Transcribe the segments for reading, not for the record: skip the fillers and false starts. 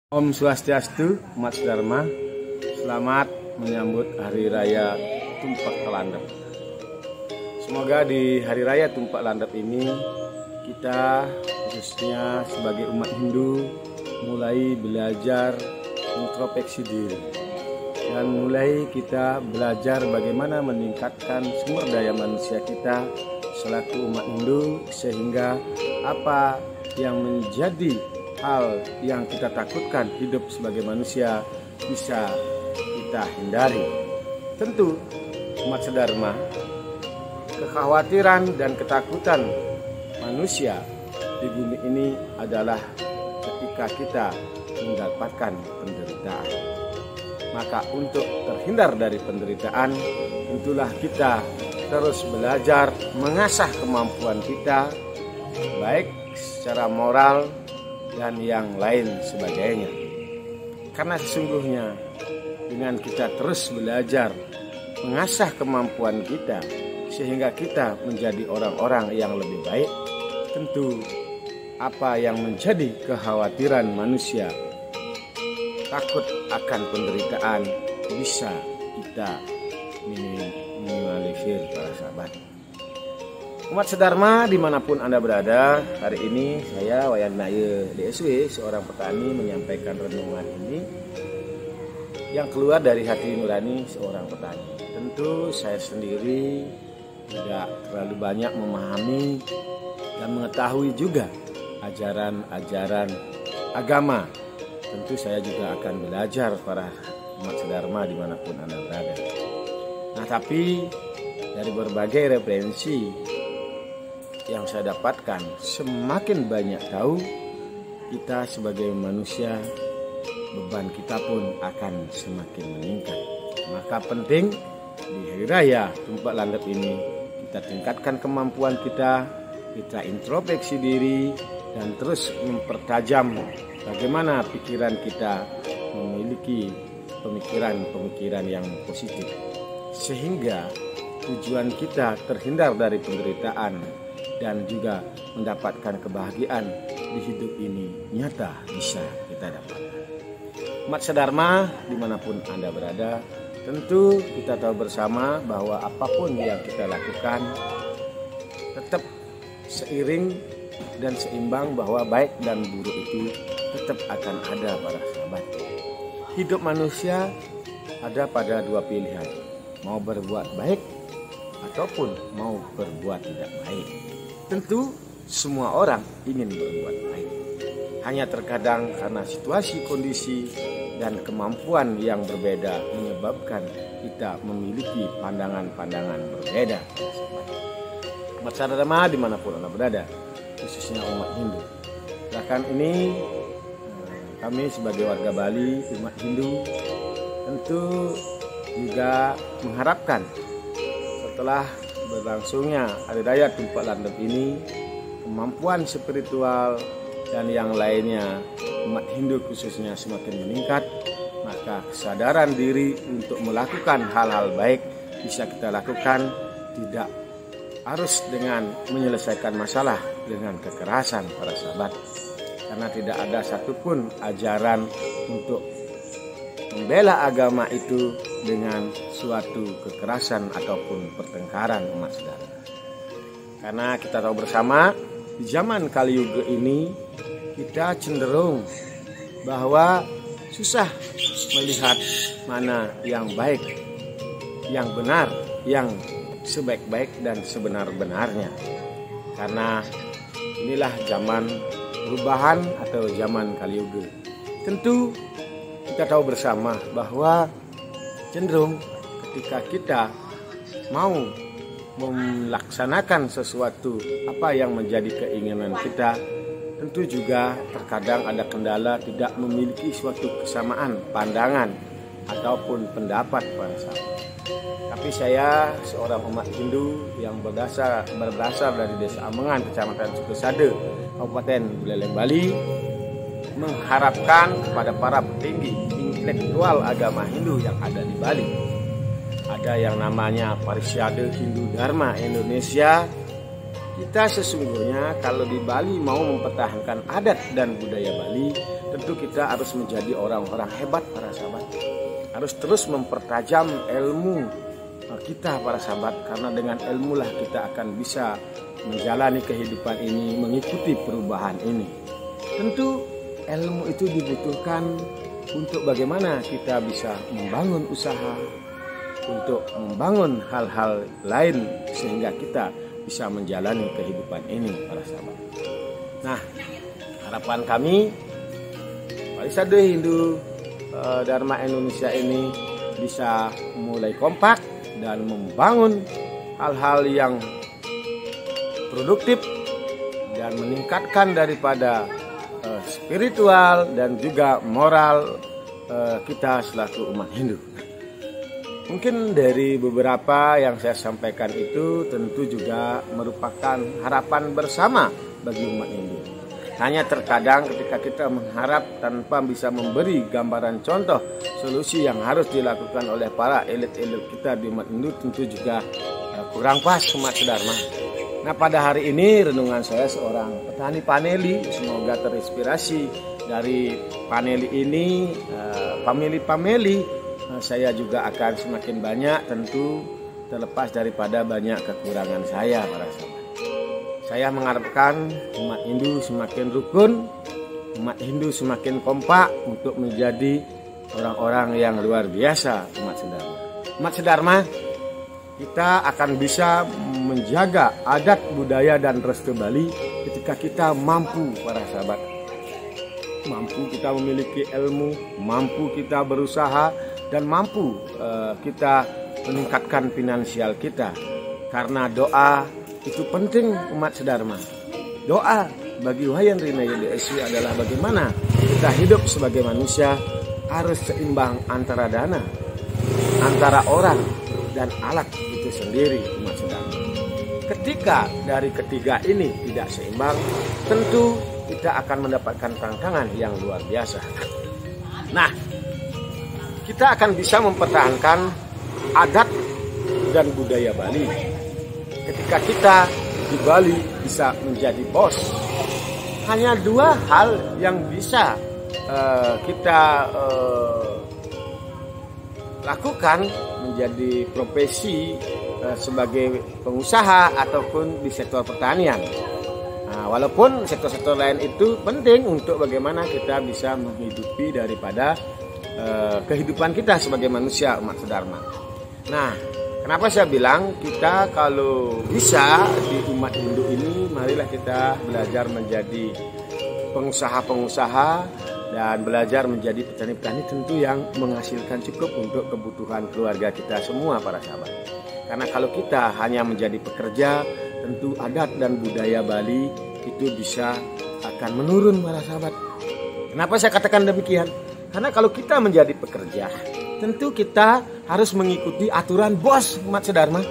Om Swastiastu, Umat Dharma. Selamat menyambut Hari Raya Tumpak Landep. Semoga di Hari Raya Tumpak Landep ini kita khususnya sebagai umat Hindu mulai belajar introspeksi diri dan mulai kita belajar bagaimana meningkatkan sumber daya manusia kita selaku umat Hindu, sehingga apa yang menjadi hal yang kita takutkan hidup sebagai manusia bisa kita hindari. Tentu umat sedharma, kekhawatiran dan ketakutan manusia di bumi ini adalah ketika kita mendapatkan penderitaan. Maka untuk terhindar dari penderitaan, tentulah kita terus belajar mengasah kemampuan kita baik secara moral dan yang lain sebagainya. Karena sesungguhnya dengan kita terus belajar mengasah kemampuan kita sehingga kita menjadi orang-orang yang lebih baik, tentu apa yang menjadi kekhawatiran manusia takut akan penderitaan bisa kita minimalisir, para sahabat. Umat sedharma dimanapun Anda berada, hari ini saya Wayan Naya DSW, seorang petani, menyampaikan renungan ini yang keluar dari hati nurani seorang petani. Tentu saya sendiri tidak terlalu banyak memahami dan mengetahui juga ajaran-ajaran agama. Tentu saya juga akan belajar para umat sedharma dimanapun Anda berada. Nah, tapi dari berbagai referensi yang saya dapatkan, semakin banyak tahu kita sebagai manusia, beban kita pun akan semakin meningkat. Maka penting di Hari Raya Tumpak Landep ini kita tingkatkan kemampuan kita introspeksi diri dan terus mempertajam bagaimana pikiran kita memiliki pemikiran-pemikiran yang positif, sehingga tujuan kita terhindar dari penderitaan dan juga mendapatkan kebahagiaan di hidup ini nyata bisa kita dapatkan. Umat sedharma dimanapun Anda berada, tentu kita tahu bersama bahwa apapun yang kita lakukan tetap seiring dan seimbang, bahwa baik dan buruk itu tetap akan ada, para sahabat. Hidup manusia ada pada dua pilihan, mau berbuat baik ataupun mau berbuat tidak baik. Tentu semua orang ingin berbuat baik. Hanya terkadang karena situasi, kondisi, dan kemampuan yang berbeda menyebabkan kita memiliki pandangan-pandangan berbeda. Umat sedharma dimanapun Anda berada, khususnya umat Hindu. Bahkan ini kami sebagai warga Bali, umat Hindu, tentu juga mengharapkan setelah berlangsungnya Hari Raya Tumpak Landep ini, kemampuan spiritual dan yang lainnya umat Hindu khususnya semakin meningkat, maka kesadaran diri untuk melakukan hal-hal baik bisa kita lakukan, tidak harus dengan menyelesaikan masalah dengan kekerasan, para sahabat. Karena tidak ada satupun ajaran untuk membela agama itu dengan suatu kekerasan ataupun pertengkaran, umat sedharma. Karena kita tahu bersama di zaman Kali Yuga ini kita cenderung bahwa susah melihat mana yang baik, yang benar, yang sebaik-baik dan sebenar-benarnya. Karena inilah zaman perubahan atau zaman Kali Yuga. Tentu kita tahu bersama bahwa cenderung ketika kita mau melaksanakan sesuatu apa yang menjadi keinginan kita, tentu juga terkadang ada kendala tidak memiliki suatu kesamaan pandangan ataupun pendapat, para sahabat. Tapi saya seorang umat Hindu yang berasal dari Desa Amengan, Kecamatan Sukesade, Kabupaten Buleleng, Bali, mengharapkan kepada para petinggi intelektual agama Hindu yang ada di Bali. Ada yang namanya Parishade Hindu Dharma Indonesia, kita sesungguhnya kalau di Bali mau mempertahankan adat dan budaya Bali, tentu kita harus menjadi orang-orang hebat para sahabat. Harus terus mempertajam ilmu kita para sahabat, karena dengan ilmu lah kita akan bisa menjalani kehidupan ini, mengikuti perubahan ini. Tentu ilmu itu dibutuhkan untuk bagaimana kita bisa membangun usaha, untuk membangun hal-hal lain sehingga kita bisa menjalani kehidupan ini para sahabat. Nah, harapan kami Parisade Hindu Dharma Indonesia ini bisa mulai kompak dan membangun hal-hal yang produktif dan meningkatkan daripada spiritual dan juga moral kita selaku umat Hindu. Mungkin dari beberapa yang saya sampaikan itu tentu juga merupakan harapan bersama bagi umat Hindu. Hanya terkadang ketika kita mengharap tanpa bisa memberi gambaran contoh solusi yang harus dilakukan oleh para elit-elit kita di umat Hindu, tentu juga kurang pas umat Dharma. Nah, pada hari ini renungan saya seorang petani paneli, semoga terinspirasi dari paneli ini, pameli-pameli. Saya juga akan semakin banyak, tentu terlepas daripada banyak kekurangan saya para sahabat. Saya mengharapkan umat Hindu semakin rukun, umat Hindu semakin kompak untuk menjadi orang-orang yang luar biasa umat Dharma. Umat Dharma, kita akan bisa menjaga adat, budaya, dan restu Bali ketika kita mampu para sahabat. Mampu kita memiliki ilmu, mampu kita berusaha, dan mampu kita meningkatkan finansial kita. Karena doa itu penting umat Dharma. Doa bagi Wayan Rinaya DSW adalah bagaimana kita hidup sebagai manusia harus seimbang antara dana, antara orang dan alat itu sendiri umat Dharma. Ketika dari ketiga ini tidak seimbang, tentu kita akan mendapatkan tantangan yang luar biasa. Nah, kita akan bisa mempertahankan adat dan budaya Bali ketika kita di Bali bisa menjadi bos. Hanya dua hal yang bisa kita lakukan menjadi profesi sebagai pengusaha ataupun di sektor pertanian. Nah, walaupun sektor-sektor lain itu penting untuk bagaimana kita bisa menghidupi daripada kehidupan kita sebagai manusia umat Dharma. Nah, kenapa saya bilang kita kalau bisa di umat Hindu ini, marilah kita belajar menjadi pengusaha-pengusaha dan belajar menjadi petani-petani tentu yang menghasilkan cukup untuk kebutuhan keluarga kita semua para sahabat. Karena kalau kita hanya menjadi pekerja, tentu adat dan budaya Bali itu bisa akan menurun para sahabat. Kenapa saya katakan demikian? Karena kalau kita menjadi pekerja, tentu kita harus mengikuti aturan bos umat Dharma.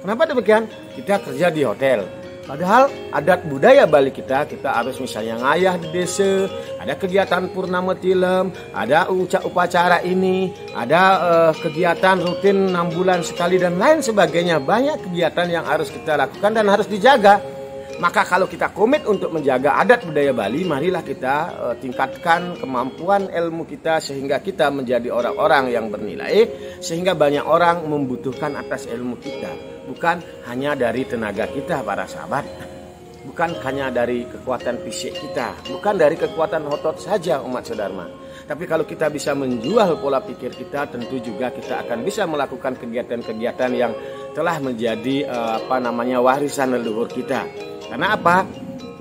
Kenapa demikian? Kita kerja di hotel. Padahal adat budaya Bali kita harus misalnya ngayah di desa, ada kegiatan purnama tilem, ada upacara ini, ada kegiatan rutin 6 bulan sekali dan lain sebagainya. Banyak kegiatan yang harus kita lakukan dan harus dijaga. Maka kalau kita komit untuk menjaga adat budaya Bali, marilah kita tingkatkan kemampuan ilmu kita sehingga kita menjadi orang-orang yang bernilai, sehingga banyak orang membutuhkan atas ilmu kita. Bukan hanya dari tenaga kita para sahabat, bukan hanya dari kekuatan fisik kita, bukan dari kekuatan otot saja umat Dharma. Tapi kalau kita bisa menjual pola pikir kita, tentu juga kita akan bisa melakukan kegiatan-kegiatan yang telah menjadi warisan leluhur kita. Karena apa?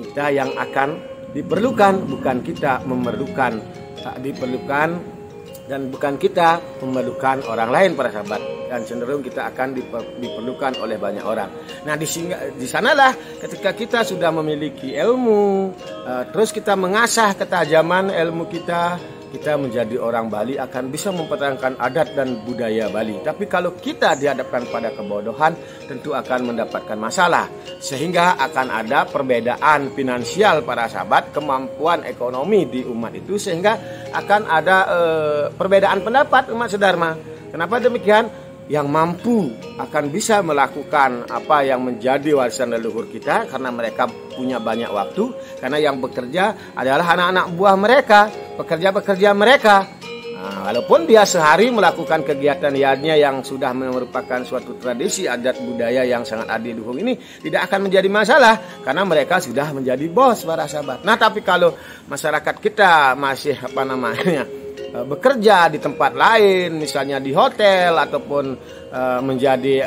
Kita yang akan diperlukan, bukan kita memerlukan. Tak diperlukan dan bukan kita memerlukan orang lain para sahabat. Dan cenderung kita akan diperlukan oleh banyak orang. Nah, di sanalah ketika kita sudah memiliki ilmu, terus kita mengasah ketajaman ilmu kita menjadi orang Bali akan bisa mempertahankan adat dan budaya Bali. Tapi kalau kita dihadapkan pada kebodohan, tentu akan mendapatkan masalah. Sehingga akan ada perbedaan finansial para sahabat, kemampuan ekonomi di umat itu, sehingga akan ada perbedaan pendapat umat Dharma. Kenapa demikian? yang mampu akan bisa melakukan apa yang menjadi warisan leluhur kita, karena mereka punya banyak waktu, karena yang bekerja adalah anak-anak buah mereka, pekerja-pekerja mereka. Nah, walaupun dia sehari melakukan kegiatan yadnya yang sudah merupakan suatu tradisi adat budaya yang sangat adiluhung ini tidak akan menjadi masalah, karena mereka sudah menjadi bos para sahabat. Nah, tapi kalau masyarakat kita masih bekerja di tempat lain, misalnya di hotel ataupun menjadi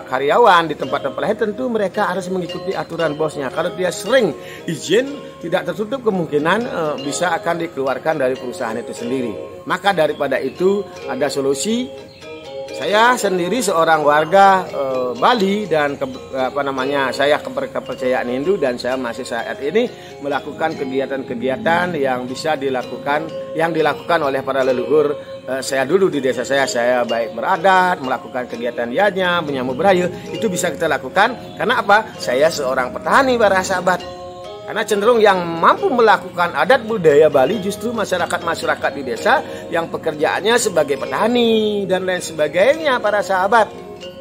karyawan di tempat-tempat lain, tentu mereka harus mengikuti aturan bosnya. Kalau dia sering izin, tidak tertutup kemungkinan bisa akan dikeluarkan dari perusahaan itu sendiri. Maka daripada itu ada solusi. Saya sendiri seorang warga Bali dan saya kepercayaan Hindu, dan saya masih saat ini melakukan kegiatan-kegiatan yang bisa dilakukan oleh para leluhur saya dulu di desa saya baik beradat, melakukan kegiatan yadnya, menyambut beraya, itu bisa kita lakukan. Karena apa? Saya seorang petani para sahabat. Karena cenderung yang mampu melakukan adat budaya Bali justru masyarakat di desa yang pekerjaannya sebagai petani dan lain sebagainya para sahabat.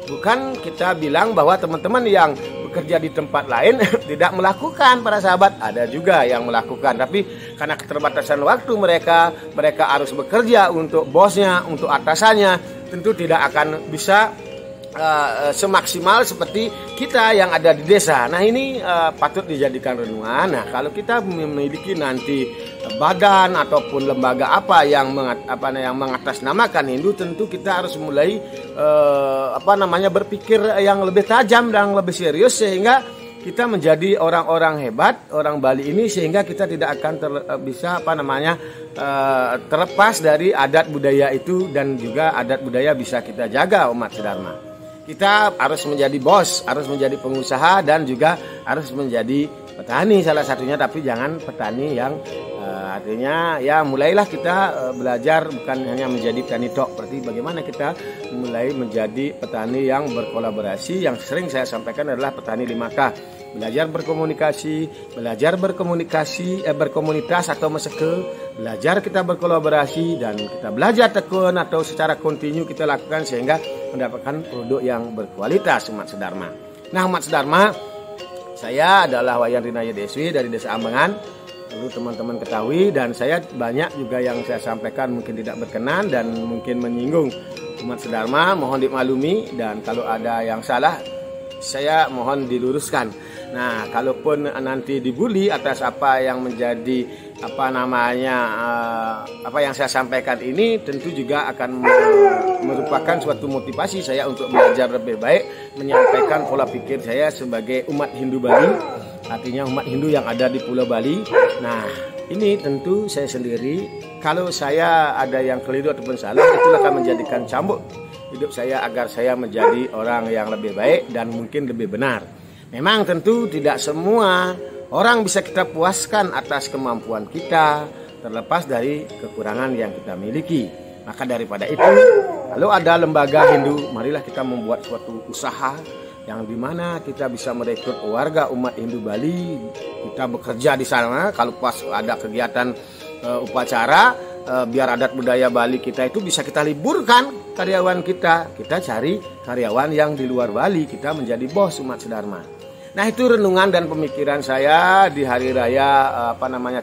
Bukan kita bilang bahwa teman-teman yang bekerja di tempat lain tidak melakukan para sahabat. Ada juga yang melakukan, tapi karena keterbatasan waktu mereka harus bekerja untuk bosnya, untuk atasannya, tentu tidak akan bisa semaksimal seperti kita yang ada di desa. Nah, ini patut dijadikan renungan. Nah, kalau kita memiliki nanti badan ataupun lembaga apa yang mengatasnamakan Hindu, tentu kita harus mulai berpikir yang lebih tajam dan lebih serius, sehingga kita menjadi orang-orang hebat, orang Bali ini, sehingga kita tidak akan terlepas dari adat budaya itu, dan juga adat budaya bisa kita jaga umat sedharma. Kita harus menjadi bos, harus menjadi pengusaha, dan juga harus menjadi petani salah satunya, tapi jangan petani yang artinya ya mulailah kita belajar bukan hanya menjadi petani tok, berarti bagaimana kita mulai menjadi petani yang berkolaborasi. Yang sering saya sampaikan adalah petani 5K. Belajar berkomunitas atau meseke, belajar kita berkolaborasi, dan kita belajar tekun atau secara kontinu kita lakukan sehingga mendapatkan produk yang berkualitas umat sedharma. Nah, umat sedharma, saya adalah Wayan Rinaya DSW dari Desa Ambengan. Perlu teman-teman ketahui, dan saya banyak juga yang saya sampaikan mungkin tidak berkenan dan mungkin menyinggung umat sedharma, mohon dimaklumi, dan kalau ada yang salah saya mohon diluruskan. Nah, kalaupun nanti dibully atas apa yang menjadi apa yang saya sampaikan ini, tentu juga akan merupakan suatu motivasi saya untuk belajar lebih baik, menyampaikan pola pikir saya sebagai umat Hindu Bali, artinya umat Hindu yang ada di Pulau Bali. Nah, ini tentu saya sendiri, kalau saya ada yang keliru ataupun salah, itulah akan menjadikan cambuk hidup saya agar saya menjadi orang yang lebih baik dan mungkin lebih benar. Memang tentu tidak semua orang bisa kita puaskan atas kemampuan kita, terlepas dari kekurangan yang kita miliki. Maka daripada itu, kalau ada lembaga Hindu, marilah kita membuat suatu usaha yang dimana kita bisa merekrut warga umat Hindu Bali. Kita bekerja di sana, kalau pas ada kegiatan upacara, biar adat budaya Bali kita itu bisa kita liburkan karyawan kita cari karyawan yang di luar Bali, kita menjadi bos umat sedharma. Nah, itu renungan dan pemikiran saya di hari raya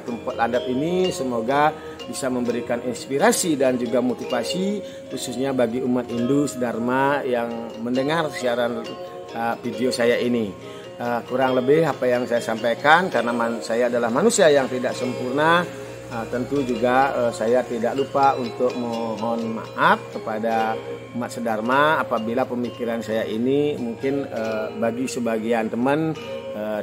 Tumpek Adat ini. Semoga bisa memberikan inspirasi dan juga motivasi khususnya bagi umat Hindu sedharma yang mendengar siaran video saya ini. Kurang lebih apa yang saya sampaikan, karena saya adalah manusia yang tidak sempurna. Tentu juga saya tidak lupa untuk mohon maaf kepada umat sedharma apabila pemikiran saya ini mungkin bagi sebagian teman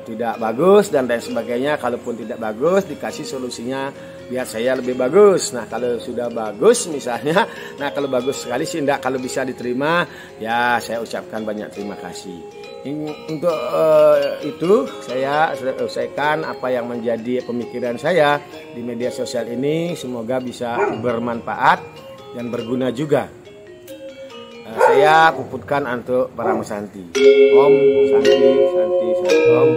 tidak bagus dan lain sebagainya. Kalaupun tidak bagus, dikasih solusinya biar saya lebih bagus. Nah, kalau sudah bagus misalnya, nah kalau bagus sekali sih enggak, kalau bisa diterima ya saya ucapkan banyak terima kasih. Untuk itu saya sudah selesaikan apa yang menjadi pemikiran saya di media sosial ini. Semoga bisa bermanfaat dan berguna juga. Saya puputkan untuk para mesanti. Om Santi Santi Santi Om.